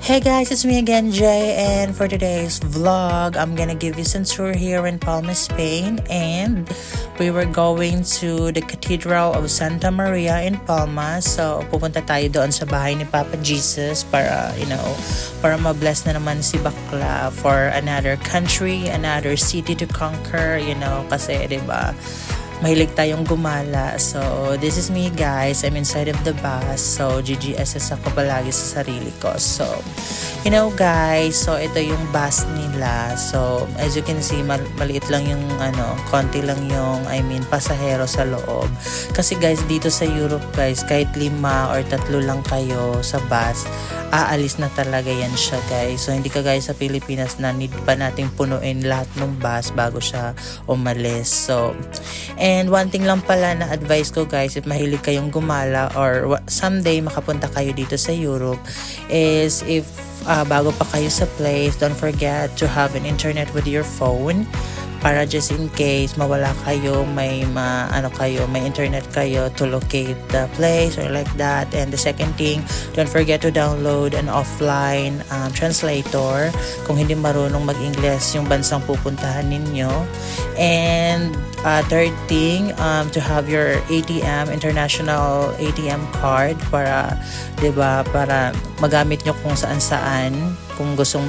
Hey guys, it's me again, Jay, and for today's vlog, I'm gonna give you some tour here in Palma, Spain, and we were going to the Cathedral of Santa Maria in Palma. So, pupunta tayo doon sa bahay ni Papa Jesus para, para ma-bless na naman si Bakla for another country, another city to conquer, kasi, diba, mahilig tayong gumala. So, this is me guys. I'm inside of the bus. So, GGSS ako palagi sa sarili ko. So, guys, so ito yung bus nila. So, as you can see, maliit lang yung konti lang yung, pasahero sa loob. Kasi guys, dito sa Europe guys, kahit 5 or 3 lang kayo sa bus, aalis na talaga yan siya guys. So, hindi ka guys sa Pilipinas na need pa nating punuin lahat ng bus bago siya umalis. So, and one thing lang pala na advice ko guys, if mahilig kayong gumala or someday makapunta kayo dito sa Europe, is if bago pa kayo sa place, don't forget to have an internet with your phone para just in case mawala kayo, may internet kayo to locate the place or like that. And the second thing, don't forget to download an offline translator kung hindi marunong mag-English yung bansang pupuntahan ninyo. And third thing, to have your ATM, international ATM card para, diba, para magamit nyo kung saan-saan kung gusto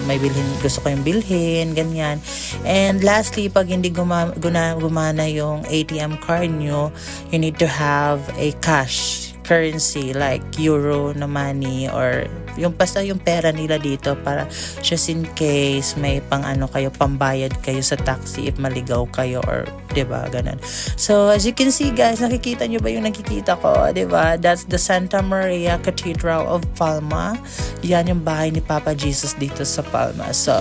kayong bilhin, ganyan. And lastly, pag hindi gumana yung ATM card nyo, you need to have a cash currency like euro na money or yung basta yung pera nila dito para just in case may pambayad kayo sa taxi if maligaw kayo or 'di ba ganun. So as you can see guys, nakikita nyo ba yung nakikita ko, 'di ba? That's the Santa Maria Cathedral of Palma. Yan yung bahay ni Papa Jesus dito sa Palma. So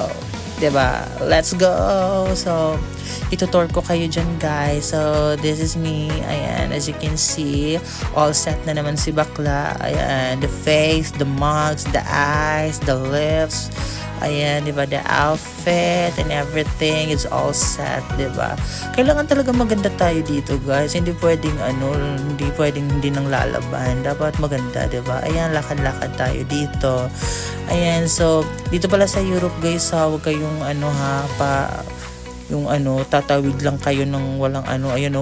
'di ba? Let's go. So itutour ko kayo dyan guys. So this is me. Ayan, as you can see, all set na naman si Bakla. Ayan, the face, the mugs, the eyes, the lips. Ayan, diba, the outfit and everything is all set, diba? Kailangan talaga maganda tayo dito guys. Hindi pwedeng hindi nang lalaban. Dapat maganda, diba? Ayan, lakad-lakad tayo dito. Ayan, so dito pala sa Europe guys, huwag kayong tatawid lang kayo ng walang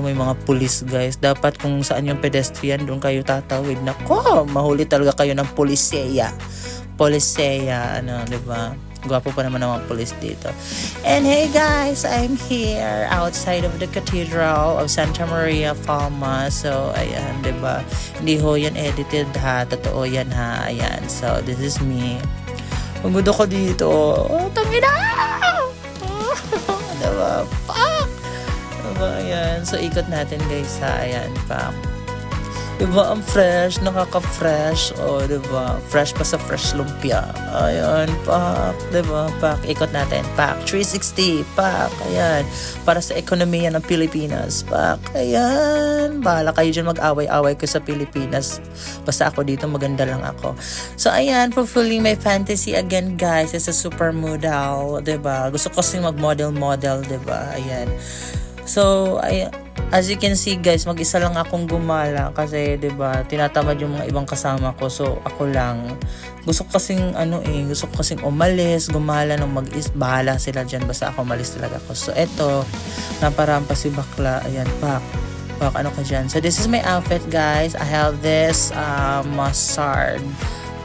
may mga pulis guys. Dapat kung saan yung pedestrian, doon kayo tatawid. Nako, mahuli talaga kayo ng poliseya, diba? Gwapo pa naman ng mga pulis dito. And hey guys, I'm here outside of the Cathedral of Santa Maria, Palma. So, ayan, diba? Hindi ho yan edited ha, totoo yan ha. Ayan, so this is me. Pagod ako dito. Oh, tangina! Diba? Pak! Diba? Ayan. So, ikot natin guys ha. Ayan, pak. Diba? Ang fresh. Nakaka-fresh. O, diba? Fresh pa sa fresh lumpia. Ayan, pak. Diba? Pak. Ikot natin. Pak. 360. Pak. Ayan. Para sa ekonomiya ng Pilipinas. Pak. Ayan. Bahala kayo dyan mag-away-away ko sa Pilipinas. Basta ako dito, maganda lang ako. So, ayan. Fulfilling my fantasy again, guys. It's a supermodel. Diba? Gusto ko kasing mag-model. Diba? Ayan. So, as you can see guys, mag-isa lang akong gumala kasi 'di ba, tinatamad yung mga ibang kasama ko. So ako lang. Gusto ko kasing umalis, gumala ng bahala sila diyan, basta ako umalis talaga ako. So eto, naparampa si Bakla. Ayan, pak ano ka diyan. So this is my outfit guys. I have this mustard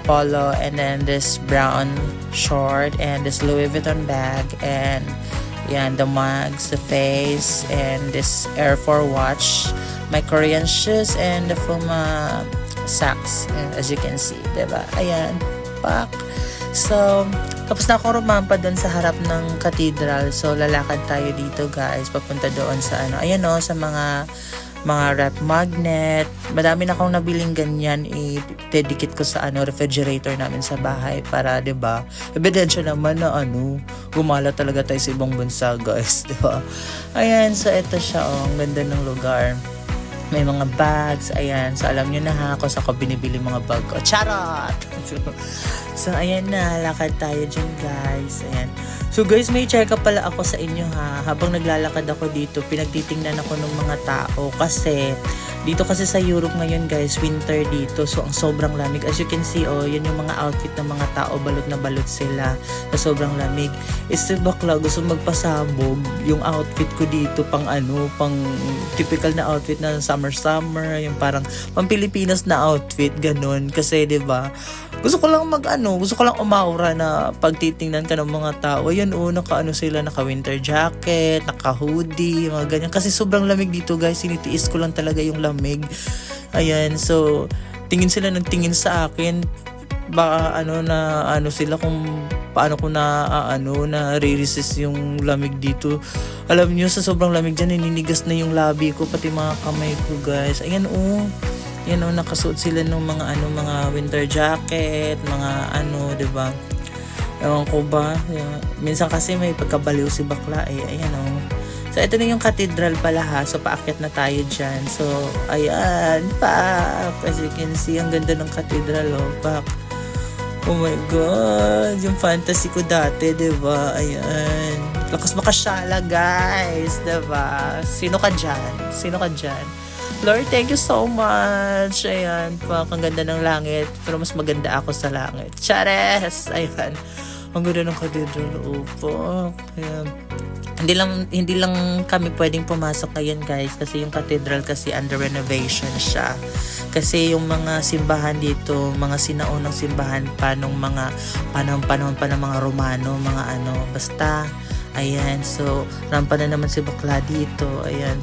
polo and then this brown short and this Louis Vuitton bag and yan, the mugs, the face, and this Air 4 watch, my Korean shoes, and the Puma socks, as you can see, diba? Ayan, pak. So, tapos na akong rumampa doon sa harap ng cathedral. So, lalakad tayo dito, guys. Papunta doon sa ayan sa mga rep magnet. Madami na akong nabiling ganyan, i-dedicate ko sa refrigerator namin sa bahay para, 'di ba? Ebidensya naman na gumala talaga tayo sa ibang bansa, guys, 'di ba? Ayan, so ito siya, ang ganda ng lugar. May mga bags, ayan. So alam niyo na ha, kung saan ko binibili mga bag ko. Charot! So ayan na, lakad tayo dyan, guys. Ayan. So guys, may check up pala ako sa inyo ha. Habang naglalakad ako dito, pinagtitingnan ako ng mga tao kasi dito kasi sa Europe ngayon guys, winter dito. So ang sobrang lamig. As you can see, yun yung mga outfit ng mga tao, balot na balot sila na sobrang lamig. Si bakla gusto magpasabog. Yung outfit ko dito pang pang typical na outfit na summer, yung parang pang Pilipinas na outfit, ganun. Kasi 'di ba? Gusto ko lang gusto ko lang umaura na pagtitingnan ka ng mga tao. Ayan naka sila, naka winter jacket, naka hoodie, mga ganyan. Kasi sobrang lamig dito guys, sinitiis ko lang talaga yung lamig. Ayan, so tingin sila ng tingin sa akin. Baka sila kung paano ko na re-resist yung lamig dito. Alam niyo, sa sobrang lamig dyan, ninigas na yung labi ko, pati mga kamay ko guys. Ayan yan nakasuot sila ng mga winter jacket, mga 'di ba? Ewan ko ba? Minsan kasi may pagkabaliw si bakla ayan So ito na yung cathedral pala ha. So paakyat na tayo diyan. So ayan, as you can see, ang ganda ng cathedral pak. Oh my god, yung fantasy ko dati, 'di ba? Ayan. Lakas makasyala, guys, 'di ba? Sino ka diyan? Lord, thank you so much. Ayan, ang ganda ng langit. Pero mas maganda ako sa langit. Chares! Ayan. Ang ganda ng cathedral. Ayan. Hindi lang kami pwedeng pumasok ngayon guys. Kasi yung cathedral kasi under renovation siya. Kasi yung mga simbahan dito, mga sinaunang simbahan pa nung mga panahon pa ng mga Romano, mga basta. Ayan, so rampa na naman si bakla dito. Ayan,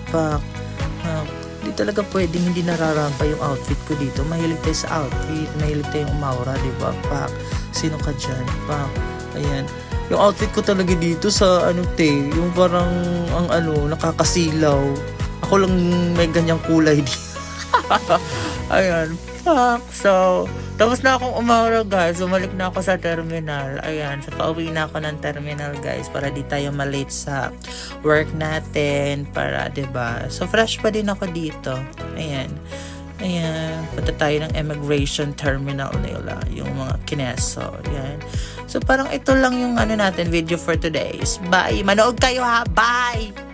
hindi talaga pwedeng hindi nararampa yung outfit ko dito. Mahilig tayo sa outfit, mahilig tayong umaura, diba? Sino ka dyan? Ayan. Yung outfit ko talaga dito sa yung parang nakakasilaw. Ako lang may ganyang kulay dito. Ayan. So, tapos na akong umaura guys. Umalik na ako sa terminal. Ayan. So, pauwi na ako ng terminal guys para di tayo malate sa work natin. Para, 'di ba? So, fresh pa din ako dito. Ayan. Punta tayo ng immigration terminal nila. Yung mga kineso. Ayan. So, parang ito lang yung natin video for today. Bye. Manood kayo ha. Bye!